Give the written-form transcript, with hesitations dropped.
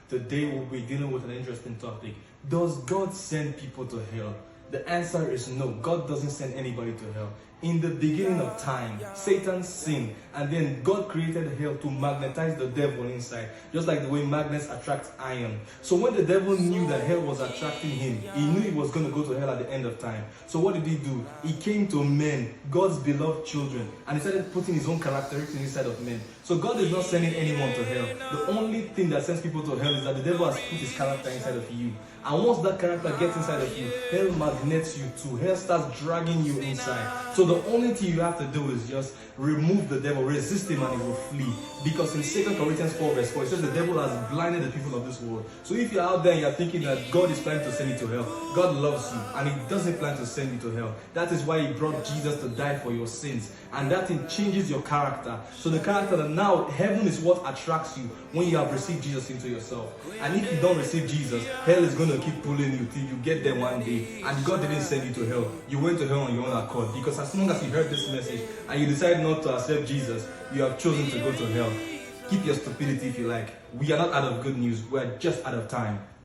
Today we'll be dealing with an interesting topic. Does God send people to hell? The answer is no. God doesn't send anybody to hell. In the beginning of time, Satan sinned, and then God created hell to magnetize the devil inside, just like the way magnets attract iron. So when the devil knew that hell was attracting him, he knew he was going to go to hell at the end of time. So what did he do? He came to men, God's beloved children, and he started putting his own characteristics inside of men. So God is not sending anyone to hell. The only thing that sends people to hell is that the devil has put his character inside of you. And once that character gets inside of you, hell magnets you too. Hell starts dragging you inside. So the only thing you have to do is just remove the devil, resist him, and he will flee. Because in 2 Corinthians 4 verse 4, it says the devil has blinded the people of this world. So if you're out there and you're thinking that God is planning to send you to hell, God loves you and he doesn't plan to send you to hell. That is why he brought Jesus to die for your sins. And that thing changes your character. So the character that now heaven is what attracts you when you have received Jesus into yourself. And if you don't receive Jesus, hell is going to keep pulling you till you get there one day. And God didn't send you to hell. You went to hell on your own accord. Because as long as you heard this message and you decide not to accept Jesus, you have chosen to go to hell. Keep your stupidity if you like. We are not out of good news. We are just out of time.